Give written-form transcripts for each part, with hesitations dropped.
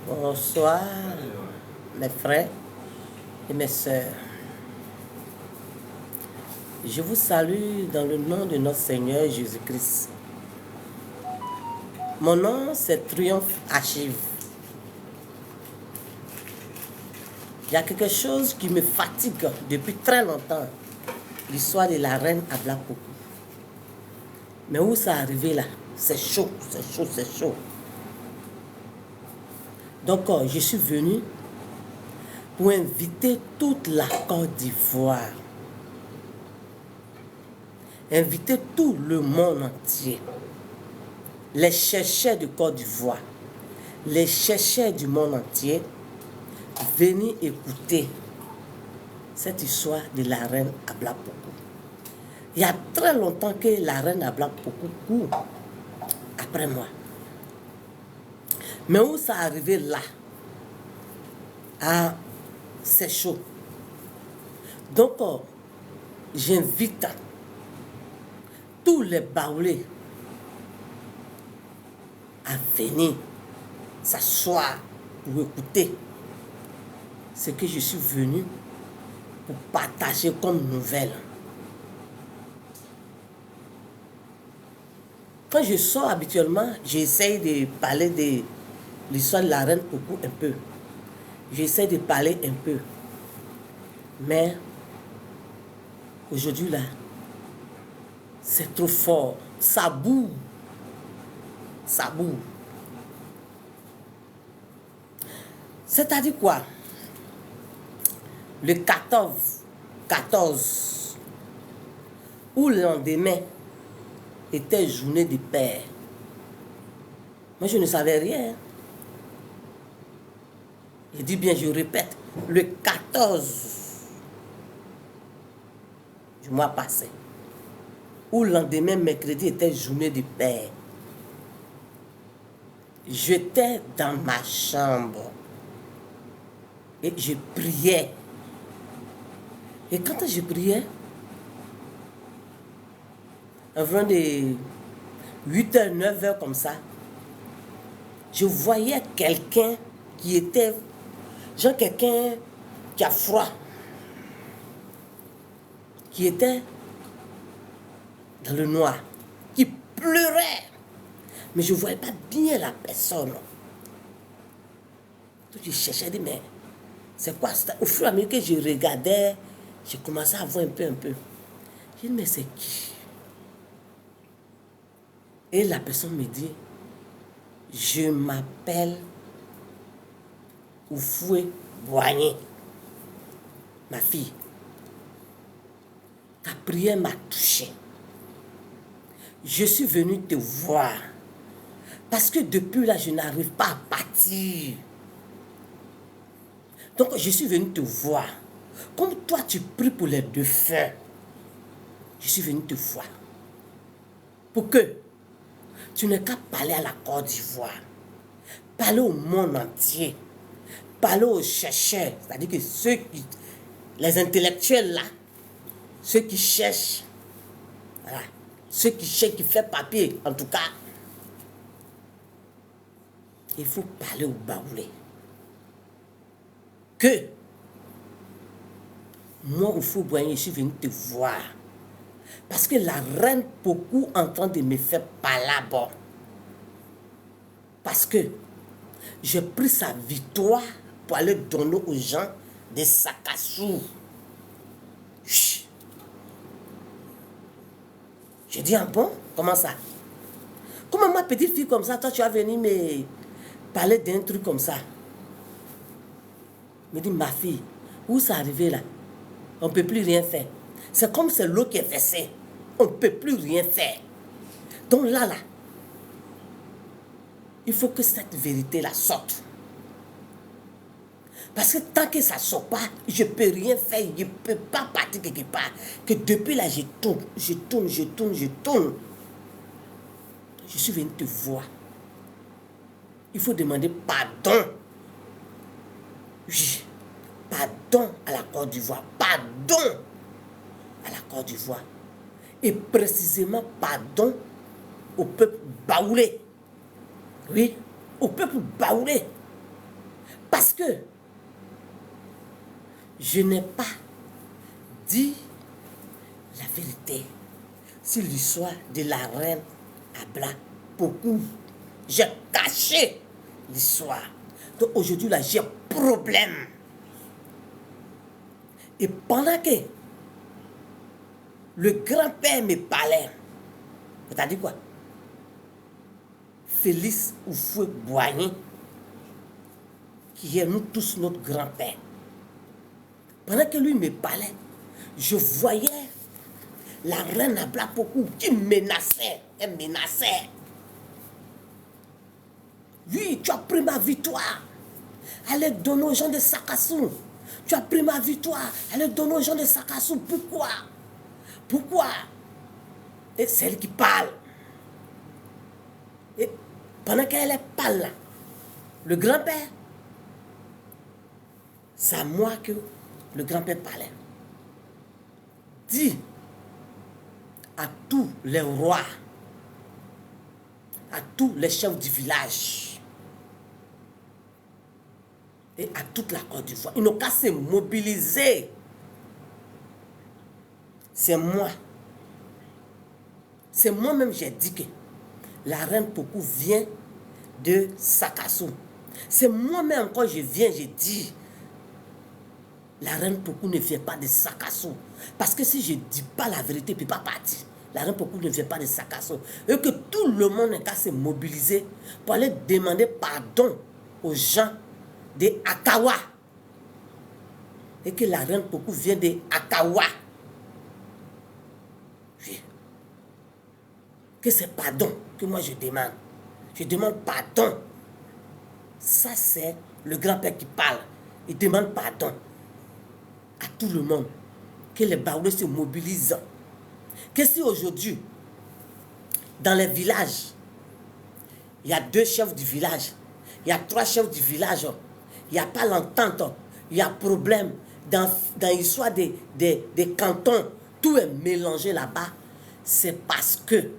Bonsoir, mes frères et mes sœurs. Je vous salue dans le nom de notre Seigneur Jésus-Christ. Mon nom, c'est Triomphe Archive. Il y a quelque chose qui me fatigue depuis très longtemps. L'histoire de la reine Ablakoku. Mais où ça arrivé là? C'est chaud, c'est chaud, c'est chaud. Donc, je suis venu pour inviter toute la Côte d'Ivoire. Inviter tout le monde entier. Les chercheurs de Côte d'Ivoire. Les chercheurs du monde entier. Venez écouter cette histoire de la reine Ablakoku. Il y a très longtemps que la reine Ablakoku court après moi. Mais où ça arrivé là? Ah, c'est chaud. Donc, j'invite tous les baoulés à venir s'asseoir pour écouter ce que je suis venu pour partager comme nouvelle. Quand je sors habituellement, j'essaye de parler de l'histoire de la reine Kokou un peu. J'essaie de parler un peu. Mais aujourd'hui là, c'est trop fort. Ça boue. Ça boue. C'est-à-dire quoi? Le 14, ou le lendemain, était journée de paix. Moi, je ne savais rien. Je dis bien, je répète, le 14 du mois passé, ou le lendemain, mercredi, était journée de paix. J'étais dans ma chambre et je priais. Et quand je priais, environ de 8h, 9h comme ça, je voyais quelqu'un qui était, genre quelqu'un qui a froid, qui était dans le noir, qui pleurait, mais je ne voyais pas bien la personne. Donc je cherchais, je dis, mais c'est quoi ça? Au fur et à mesure que je regardais, j'ai commencé à voir un peu. J'ai dit, mais c'est qui? Et la personne me dit, je m'appelle Oufoué Boigné, ma fille. Ta prière m'a touché. Je suis venue te voir parce que depuis là, je n'arrive pas à partir. Donc, je suis venue te voir. Comme toi, tu pries pour les défunts, je suis venue te voir. Pour que tu n'aies qu'à parler à la Côte d'Ivoire, parler au monde entier, parler aux chercheurs, c'est-à-dire que ceux qui, les intellectuels là, ceux qui cherchent, voilà, ceux qui cherchent, qui font papier, en tout cas, il faut parler aux baoulés. Que moi, Oufoué Boigné, je suis venu te voir. Parce que la reine beaucoup en train de me faire palabre. Parce que j'ai pris sa victoire pour aller donner aux gens des sacs à sous. Je dis, ah bon? Comment ça? Comment ma petite fille comme ça, toi tu vas venir me parler d'un truc comme ça? Me dit, ma fille, où ça arrivé là? On ne peut plus rien faire. C'est comme c'est l'eau qui est versée. On ne peut plus rien faire. Donc là, il faut que cette vérité-là sorte. Parce que tant que ça ne sort pas, je ne peux rien faire. Je ne peux pas partir quelque part. Que depuis là, je tourne. Je suis venu te voir. Il faut demander pardon. Oui. Pardon à la Côte d'Ivoire. Pardon à la Côte d'Ivoire. Et précisément pardon au peuple baoulé. Oui, au peuple baoulé. Parce que je n'ai pas dit la vérité sur l'histoire de la reine Abla Pokou. J'ai caché l'histoire. Donc aujourd'hui, là, j'ai un problème. Et pendant que le grand-père me parlait, c'est-à-dire quoi? Félix Houphouët-Boigny, qui est nous tous notre grand-père. Pendant que lui me parlait, je voyais la reine Abla Pokou qui menaçait. Elle menaçait. Oui, tu as pris ma victoire. Allez donner aux gens de Sakassou. Tu as pris ma victoire. Allez donner aux gens de Sakassou. Pourquoi? Pourquoi? Et c'est elle qui parle. Et pendant qu'elle parle là, le grand-père, c'est à moi que le grand-père parlait. Dis à tous les rois, à tous les chefs du village et à toute la Côte d'Ivoire, ils n'ont qu'à se mobiliser. C'est moi. C'est moi-même j'ai dit que la reine Pokou vient de Sakassou. C'est moi-même quand je viens, je dis la reine Pokou ne vient pas de Sakassou. Parce que si je ne dis pas la vérité, je ne peux pas partir. La reine Pokou ne vient pas de Sakassou. Et que tout le monde n'a qu'à se mobiliser pour aller demander pardon aux gens de Akawa. Et que la reine Pokou vient de Akawa. Oui. Que c'est pardon que moi je demande. Je demande pardon. Ça c'est le grand-père qui parle. Il demande pardon à tout le monde. Que les Baoulés se mobilisent. Que si aujourd'hui, dans les villages, il y a 2 chefs du village, il y a 3 chefs du village, il n'y a pas l'entente, il y a problème dans l'histoire des cantons, tout est mélangé là-bas, c'est parce que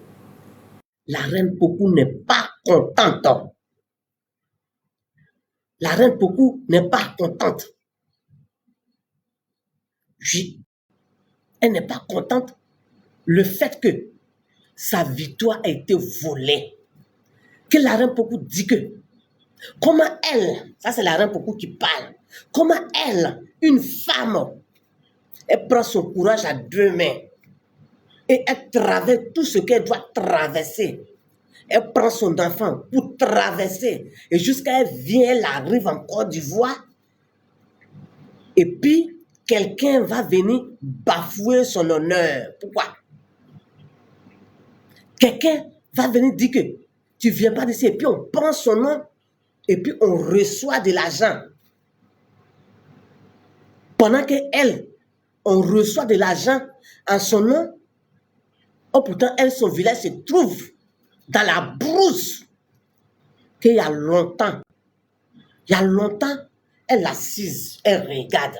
la reine Pokou n'est pas contente. La reine Pokou n'est pas contente. Oui, elle n'est pas contente. Le fait que sa victoire a été volée, que la reine Pokou dit que, comment elle, ça c'est la reine Pokou qui parle, comment elle, une femme, elle prend son courage à 2 mains et elle traverse tout ce qu'elle doit traverser. Elle prend son enfant pour traverser et jusqu'à elle vient, elle arrive en Côte d'Ivoire et puis quelqu'un va venir bafouer son honneur. Pourquoi? Quelqu'un va venir dire que tu ne viens pas d'ici et puis on prend son nom et puis on reçoit de l'argent. Pendant qu'elle, on reçoit de l'argent en son nom, oh pourtant elle, son village se trouve dans la brousse. Qu'il y a longtemps, elle assise, elle regarde.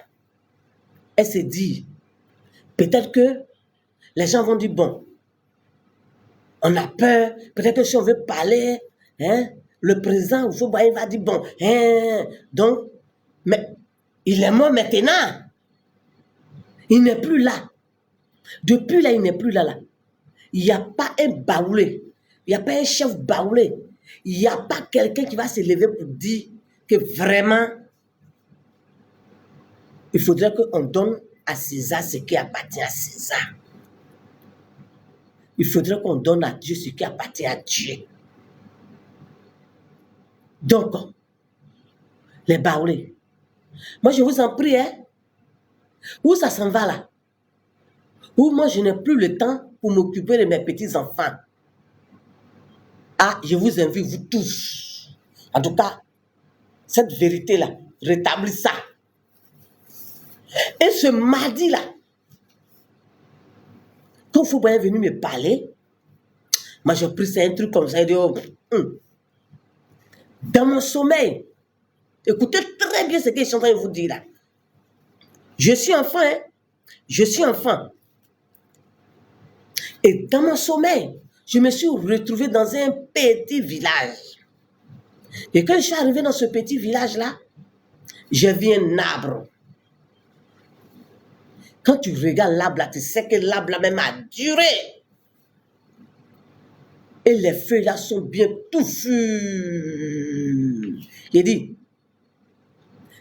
Elle se dit, peut-être que les gens vont dire, bon, on a peur, peut-être que si on veut parler, hein, le président il va dire, bon, hein, donc, mais il est mort maintenant. Il n'est plus là. Depuis là, il n'est plus là. Il n'y a pas un baoulé, il n'y a pas un chef baoulé, il n'y a pas quelqu'un qui va se lever pour dire que vraiment, il faudrait qu'on donne à César ce qui appartient à César. Il faudrait qu'on donne à Dieu ce qui appartient à Dieu. Donc, les baoulés, moi je vous en prie, hein, où ça s'en va là? Où moi je n'ai plus le temps pour m'occuper de mes petits-enfants. Ah, je vous invite, vous tous. En tout cas, cette vérité-là, rétablis ça. Et ce mardi-là, quand Fouba est venu me parler, moi j'ai pris un truc comme ça, et dit, oh, dans mon sommeil, écoutez très bien ce que je suis en train de vous dire là. Je suis enfant, hein? Je suis enfant. Et dans mon sommeil, je me suis retrouvé dans un petit village. Et quand je suis arrivé dans ce petit village-là, j'ai vu un arbre. Quand tu regardes l'arbre là, tu sais que l'arbre là même a duré. Et les feuilles là sont bien touffues. J'ai dit,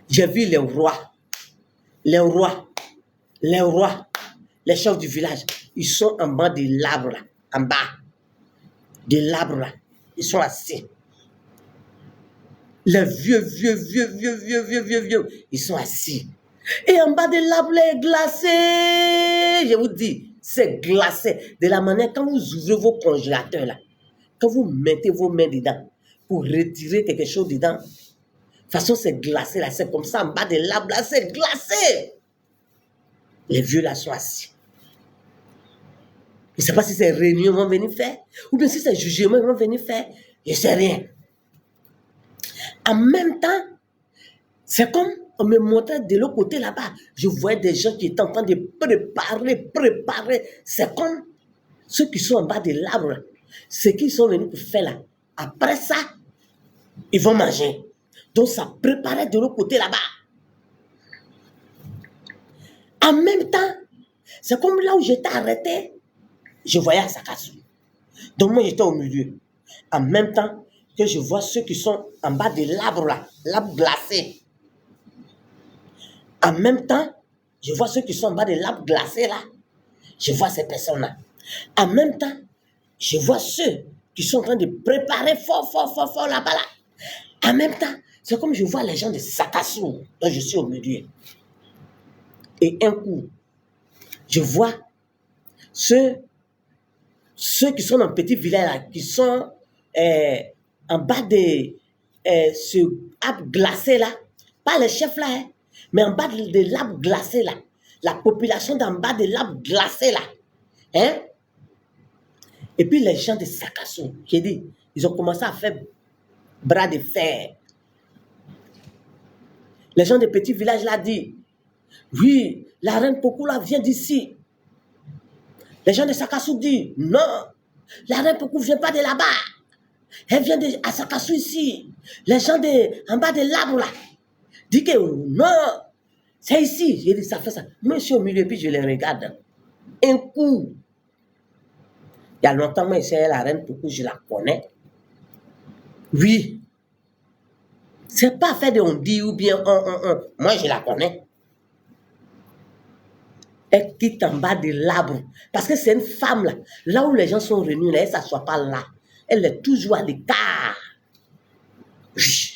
j'ai vu les rois, les rois, les rois, les chefs du village. Ils sont en bas de l'arbre là, en bas de l'arbre là. Ils sont assis. Les vieux, ils sont assis. Et en bas de l'arbre est glacé. Je vous dis, c'est glacé. De la manière, quand vous ouvrez vos congélateurs là, quand vous mettez vos mains dedans pour retirer quelque chose dedans, de toute façon, c'est glacé là. C'est comme ça, en bas de l'arbre là, c'est glacé. Les vieux là sont assis. Je ne sais pas si c'est réunion vont venir faire, ou bien si c'est jugement vont venir faire. Je ne sais rien. En même temps, c'est comme on me montrait de l'autre côté là-bas. Je voyais des gens qui étaient en train de préparer. C'est comme ceux qui sont en bas de l'arbre. Ce qu'ils sont venus pour faire là. Après ça, ils vont manger. Donc ça préparait de l'autre côté là-bas. En même temps, c'est comme là où j'étais arrêté, je voyais Asakasu. Donc moi j'étais au milieu. En même temps que je vois ceux qui sont en bas de l'arbre là, l'arbre glacé. En même temps, je vois ceux qui sont en bas de l'arbre glacé là. Je vois ces personnes-là. En même temps, je vois ceux qui sont en train de préparer fort là-bas là. En même temps, c'est comme je vois les gens de Sakasu, dont je suis au milieu. Et un coup, je vois ceux qui sont dans le petit village là, qui sont en bas de ce arbre glacé là, pas les chefs là, hein, mais en bas de l'arbre glacé là, la population d'en bas de l'arbre glacé là, hein. Et puis les gens de Sakasu, qui dit, ils ont commencé à faire bras de fer. Les gens des petits villages là disent, oui, la reine Pokula vient d'ici. Les gens de Sakasu disent, non, la reine Pokou ne vient pas de là-bas. Elle vient de Sakasu ici. Les gens en bas de l'arbre là disent que non, c'est ici. J'ai dit, ça fait ça. Moi, je suis au milieu, puis je les regarde. Un coup, il y a longtemps, moi, c'est la reine Pokou, je la connais. Oui. C'est pas fait de on dit ou bien on. Moi, je la connais. Elle quitte en bas de l'arbre. Parce que c'est une femme là. Là où les gens sont réunis, elle ne s'assoit pas là. Elle est toujours à l'écart. Oui.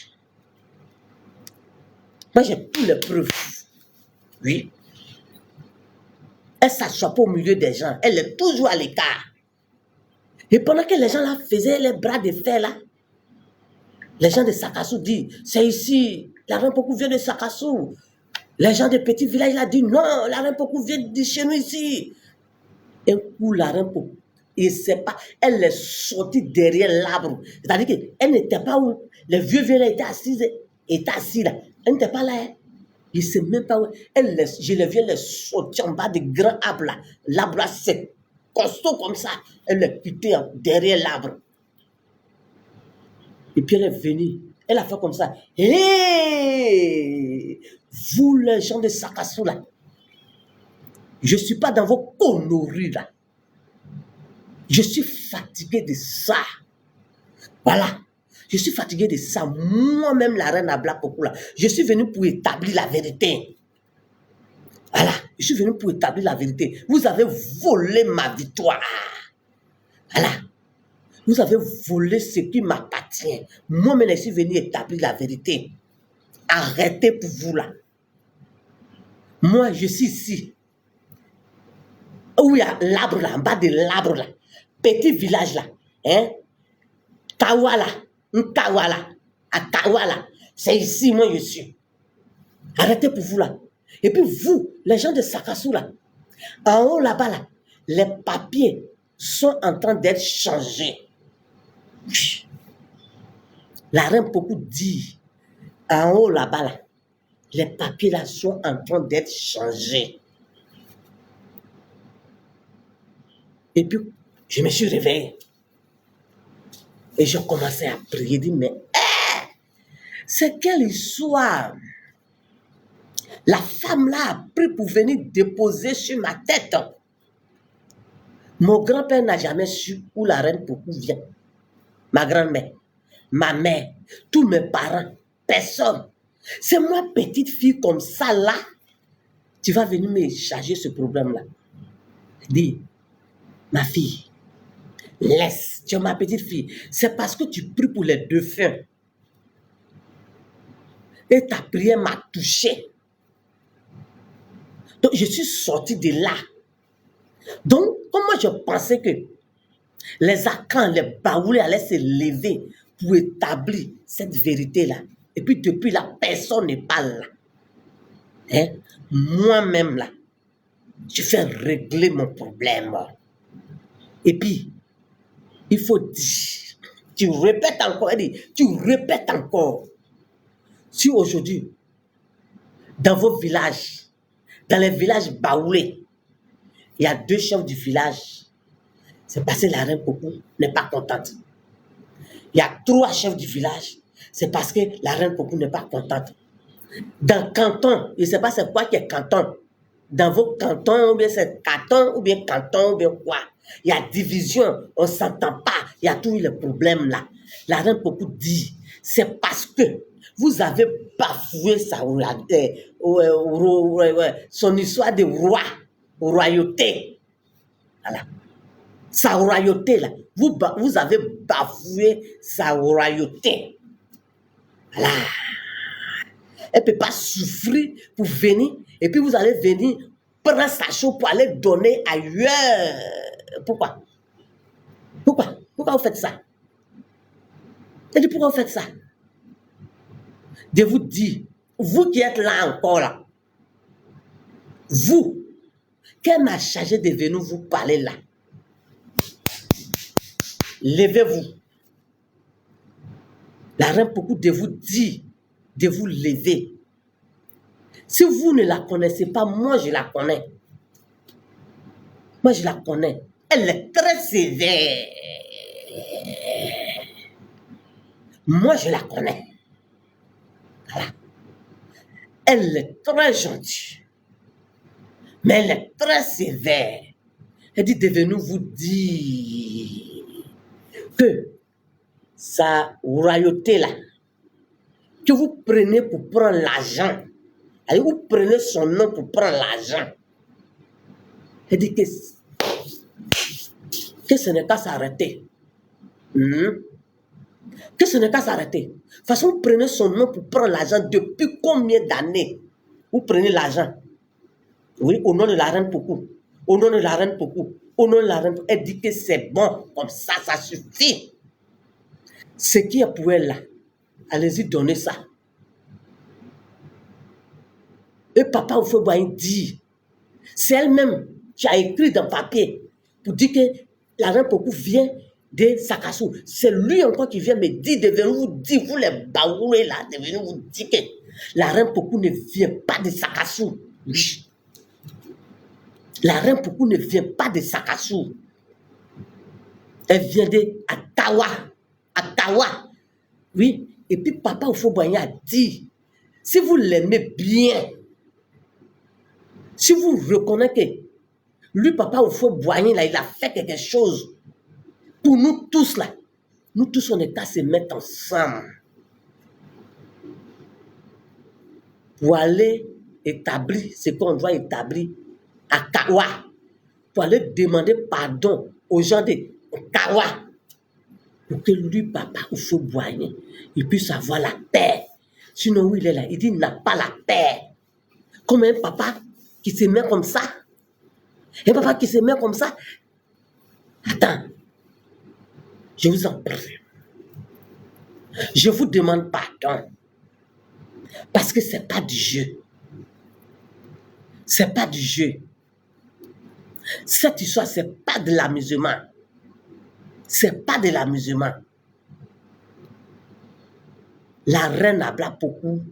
Moi, j'ai tous les preuves. Oui. Elle ne s'assoit pas au milieu des gens. Elle est toujours à l'écart. Et pendant que les gens là faisaient les bras de fer là, les gens de Sakasu disent, c'est ici. La reine Pokou vient de Sakasu. Les gens des petits villages là disent, non, la reine Pokou vient de chez nous ici. Un coup, la reine Pokou, il sait pas, elle est sortie derrière l'arbre. C'est-à-dire qu'elle n'était pas où les vieux vieux là étaient assis là. Elle n'était pas là. Hein. Il ne sait même pas où. Je les viens les sortir en bas des grands arbres là. L'arbre là, c'est costaud comme ça. Elle est quittée derrière l'arbre. Et puis elle est venue. Elle a fait comme ça. Hé! Vous les gens de Sakasu là. Je ne suis pas dans vos conneries là. Je suis fatigué de ça. Voilà. Je suis fatigué de ça. Moi-même, la reine Abla Pokou là. Je suis venu pour établir la vérité. Voilà. Je suis venu pour établir la vérité. Vous avez volé ma victoire. Voilà. Vous avez volé ce qui m'appartient. Moi-même, je suis venu établir la vérité. Arrêtez pour vous là. Moi, je suis ici. Où il y a l'arbre là, en bas de l'arbre là. Petit village là. Hein? Kawala. Nkawala. À Kawala. C'est ici, moi, je suis. Arrêtez pour vous là. Et puis vous, les gens de Sakasu là. En haut là-bas là. Les papiers sont en train d'être changés. La reine Pokou dit. En haut là-bas là. Les papiers là sont en train d'être changés. Et puis, je me suis réveillé. Et j'ai commencé à prier, dit, mais C'est quelle histoire? La femme là a pris pour venir déposer sur ma tête. Mon grand-père n'a jamais su où la reine Pokou vient. Ma grand-mère, ma mère, tous mes parents, personne. C'est moi, petite fille comme ça là, tu vas venir me charger ce problème-là. Dis, ma fille, laisse, tu es ma petite fille. C'est parce que tu pries pour les défunts. Et ta prière m'a touché. Donc, je suis sortie de là. Donc, comment je pensais que les arcans, les baoulés allaient se lever pour établir cette vérité-là. Et puis, depuis là, personne ne parle là. Hein? Moi-même là, je fais régler mon problème. Et puis, il faut dire, tu répètes encore, tu répètes encore. Si aujourd'hui, dans vos villages, dans les villages baoulés, il y a 2 chefs du village, c'est parce que la reine Pokou n'est pas contente. Il y a 3 chefs du village, c'est parce que la reine Pokou n'est pas contente. Dans le canton, je ne sais pas c'est quoi qui est canton. Dans vos cantons, ou bien c'est canton, ou bien canton, ou bien quoi. Il y a division, on ne s'entend pas, il y a tous les problèmes là. La reine Pokou dit, c'est parce que vous avez bafoué son histoire de roi, royauté. Voilà. Sa royauté là, vous avez bafoué sa royauté. Voilà. Elle ne peut pas souffrir pour venir, et puis vous allez venir prendre sa chose pour aller donner ailleurs. Pourquoi? Pourquoi vous faites ça? Elle dit, pourquoi vous faites ça? De vous dire, vous qui êtes là encore là, vous, qu'elle m'a chargé de venir vous parler là. Levez-vous. La reine Pokou de vous dire, de vous lever. Si vous ne la connaissez pas, moi je la connais. Moi je la connais. Elle est très sévère. Moi je la connais. Voilà. Elle est très gentille. Mais elle est très sévère. Elle dit de venir vous dire que sa royauté là, que vous prenez pour prendre l'argent, vous prenez son nom pour prendre l'argent. Elle dit que ce n'est pas s'arrêter. Que ce n'est pas s'arrêter. De toute façon, vous prenez son nom pour prendre l'argent depuis combien d'années? Vous prenez l'argent. Oui, au nom de la reine Pokou. Au nom de la reine Pokou. Au nom de la reine Pokou. Elle dit que c'est bon, comme ça suffit. Ce qui est pour elle là, allez-y, donnez ça. Et papa Oufoué-Boigny dit, c'est elle-même qui a écrit dans le papier pour dire que la reine Pokou vient de Sakassou. C'est lui encore qui vient me dire, de venir vous dire, vous les baoulés là, de venir vous dire que la reine Pokou ne vient pas de Sakassou. Oui. La reine Pokou ne vient pas de Sakassou. Elle vient de Attawa. Attawa. Oui. Et puis papa Oufoué-Boigny a dit, si vous l'aimez bien, si vous reconnaissez que lui, papa Oufoué-Boigny, là, il a fait quelque chose pour nous tous, là. Nous tous, on est qu'à se mettre ensemble pour aller établir ce qu'on doit établir à Kawa, pour aller demander pardon aux gens de Kawa, pour que lui, papa Oufoué-Boigny, il puisse avoir la paix. Sinon, où il est là, il dit, il n'a pas la paix. Comme un papa qui se met comme ça. Un papa qui se met comme ça. Attends. Je vous en prie. Je vous demande pardon. Parce que ce n'est pas du jeu. Ce n'est pas du jeu. Cette histoire, ce n'est pas de l'amusement. Ce n'est pas de l'amusement. La reine Abla Pokou,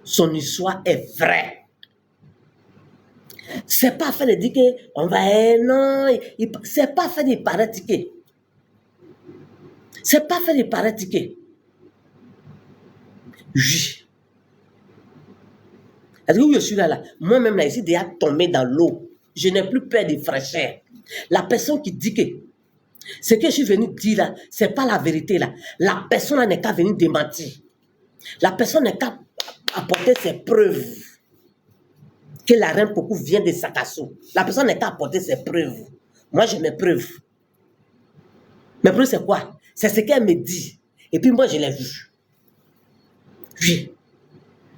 son histoire est vraie. C'est pas fait de dire qu'on va... Non, c'est pas fait de paraître que... C'est pas fait de paraître que... Oui. Est-ce que oui, je suis là? Moi-même, là, ici, déjà tombé dans l'eau. Je n'ai plus peur de fraîcheur. La personne qui dit que ce que je suis venu dire là, ce n'est pas la vérité là. La personne là n'est qu'à venir démentir. La personne n'est qu'à apporter ses preuves que la reine Pokou vient de Sakasso. La personne n'est qu'à apporter ses preuves. Moi, j'ai mes preuves. Mes preuves, c'est quoi? C'est ce qu'elle me dit. Et puis moi, je l'ai vu. Oui.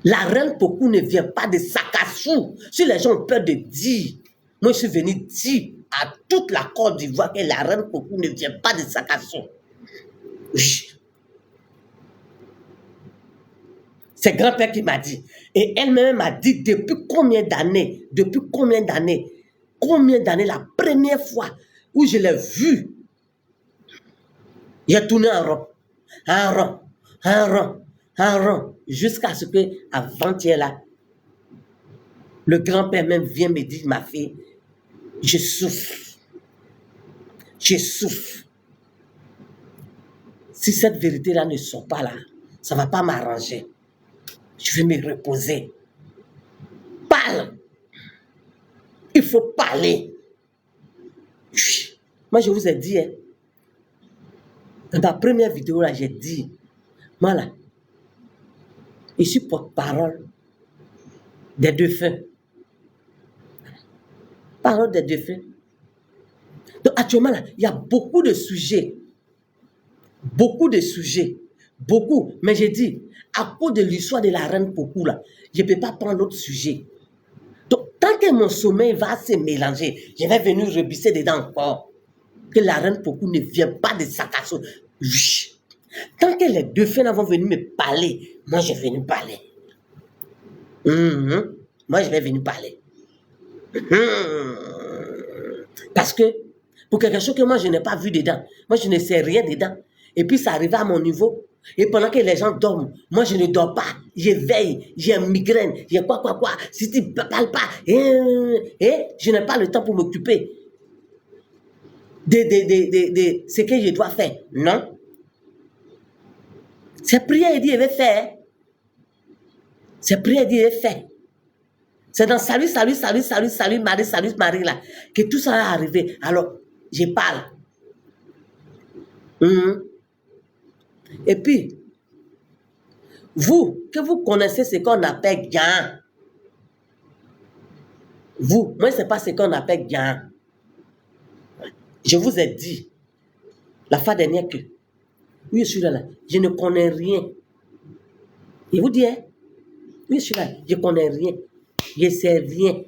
La reine Pokou ne vient pas de Sakassou. Si les gens ont peur de dire, moi je suis venu dire à toute la Côte d'Ivoire que la reine Pokou ne vient pas de Sakassou. Oui. C'est grand-père qui m'a dit. Et elle-même m'a dit depuis combien d'années, la première fois où je l'ai vu, il a tourné en rond, jusqu'à ce que, avant-hier là, le grand-père même vient me dire, ma fille, je souffre. Si cette vérité-là ne sort pas là, ça ne va pas m'arranger. Je vais me reposer. Parle. Il faut parler. Moi, je vous ai dit, hein, dans ma première vidéo, là, j'ai dit, moi, là, je suis porte-parole des défunts. Parole des défunts. Donc, actuellement, là, il y a beaucoup de sujets. Mais j'ai dit, à cause de l'histoire de la reine Pokou, là, je ne peux pas prendre l'autre sujet. Donc, tant que mon sommeil va se mélanger, je vais venir rebisser dedans encore. Que la reine Pokou ne vient pas de Sakasso. Oui. Tant que les défunts vont venir me parler, moi, je vais venir parler. Moi, je vais venir parler. Parce que, pour quelque chose que moi, je n'ai pas vu dedans, moi, je ne sais rien dedans. Et puis, ça arrive à mon niveau. Et pendant que les gens dorment, moi, je ne dors pas. Je veille, j'ai une migraine, j'ai quoi. Si tu ne parles pas, je n'ai pas le temps pour m'occuper de ce que je dois faire. Non. C'est prière et Dieu avait fait. C'est prière et Dieu avait fait. C'est dans salut, Marie, là, que tout ça est arrivé. Alors, je parle. Et puis, vous, que vous connaissez ce qu'on appelle gain. Vous, moi, ce n'est pas ce qu'on appelle gain. Je vous ai dit, la fois dernière que, oui, je suis là, je ne connais rien. Je vous dis, hein, oui, je suis là, je ne connais rien. Je ne sais rien.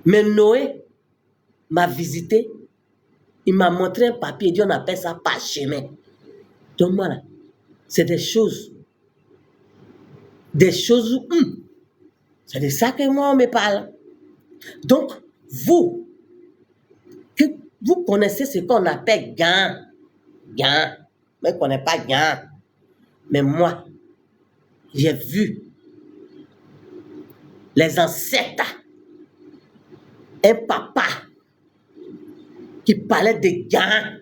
Mais Noé m'a visité, il m'a montré un papier, on appelle ça parchemin. Donc voilà, c'est des choses, c'est de ça que moi on me parle. Donc, vous, que vous connaissez ce qu'on appelle gain. Moi, je ne connais pas gain. Mais moi, j'ai vu les ancêtres, un papa qui parlait de gain.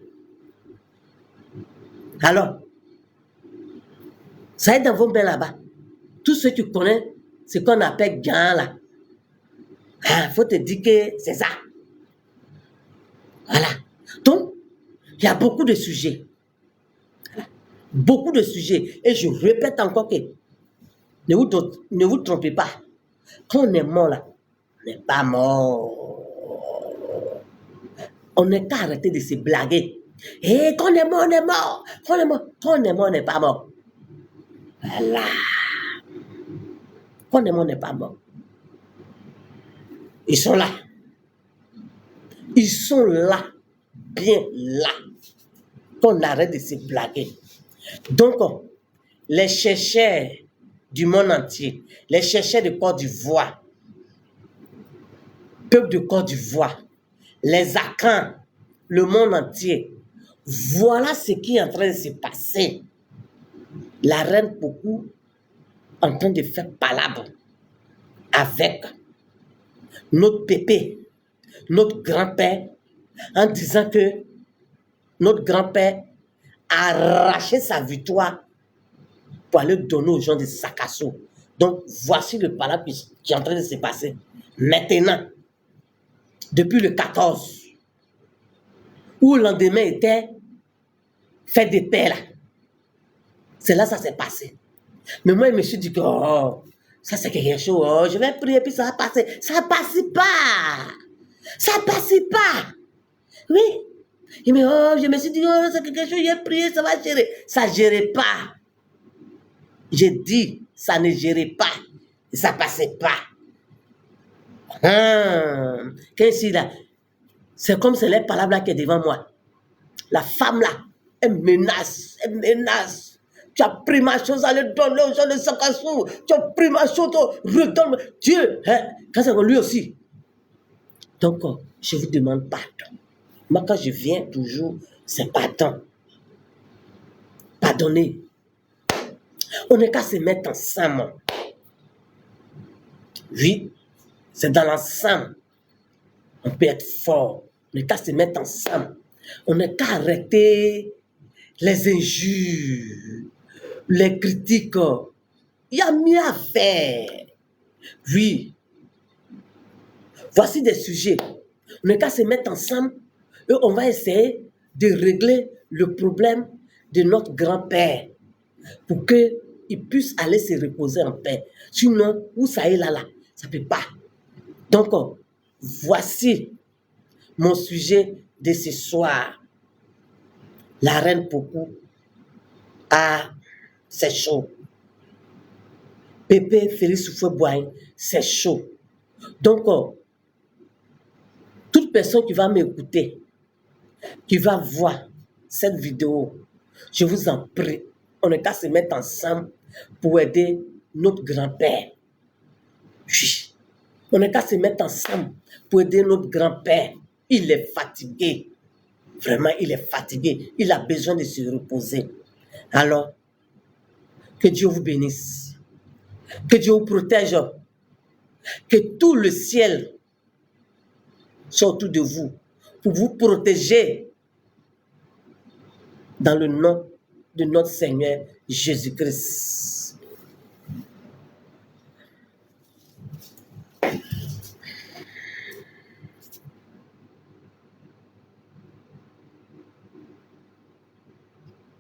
Alors, ça est dans vos mains là-bas. Tout ce que tu connais, ce qu'on appelle gain là. Il faut te dire que c'est ça. Voilà. Donc, il y a beaucoup de sujets. Voilà. Beaucoup de sujets. Et je répète encore que ne vous trompez pas. Quand on est mort là, on n'est pas mort. On n'est qu'à arrêter de se blaguer. Et quand on est mort, on est mort. Quand on est mort, on n'est pas mort. Voilà. Quand on est mort, on n'est pas mort. Ils sont là. Ils sont là. Bien là. Qu'on arrête de se blaguer. Donc, les chercheurs du monde entier, les chercheurs de Côte d'Ivoire, peuple de Côte d'Ivoire, les Akans, le monde entier, voilà ce qui est en train de se passer. La reine Pokou en train de faire palabre avec notre pépé, notre grand-père, en disant que notre grand-père arracher sa victoire pour aller donner aux gens de Sakasso. Donc, voici le palabre qui est en train de se passer. Maintenant, depuis le 14, où le lendemain était fête de paix, là. C'est là que ça s'est passé. Mais moi, je me suis dit que oh, ça c'est quelque chose, oh, je vais prier puis ça va passer. Ça ne passe pas. Ça ne passe pas. Oui. Oh, je me suis dit, oh, c'est quelque chose, j'ai prié, ça va gérer. Ça ne gérait pas. J'ai dit, ça ne gérait pas. Ça ne passait pas. Qu'est-ce là? C'est comme c'est les palabres là qui est devant moi. La femme là, elle menace, elle menace. Tu as pris ma chose à le donner aux gens de Sakasso. Tu as pris ma chose, redonne. Dieu, hein, quand c'est lui aussi. Donc, je vous demande pardon. Moi, quand je viens toujours, c'est pardon. Pardonnez. On n'est qu'à se mettre ensemble. Oui, c'est dans l'ensemble. On peut être fort. On n'est qu'à se mettre ensemble. On n'est qu'à arrêter les injures, les critiques. Il y a mieux à faire. Oui. Voici des sujets. On n'est qu'à se mettre ensemble et on va essayer de régler le problème de notre grand-père pour qu'il puisse aller se reposer en paix. Sinon, où ça est là, ça ne peut pas. Donc, voici mon sujet de ce soir. La reine Pokou, c'est chaud. Pépé Félix Houphouët-Boigny, c'est chaud. Donc, toute personne qui va m'écouter, qui va voir cette vidéo, je vous en prie, on est qu'à se mettre ensemble pour aider notre grand-père. Oui. On est qu'à se mettre ensemble pour aider notre grand-père. Il est fatigué. Vraiment, il est fatigué. Il a besoin de se reposer. Alors, que Dieu vous bénisse. Que Dieu vous protège. Que tout le ciel soit autour de vous pour vous protéger dans le nom de notre Seigneur Jésus-Christ.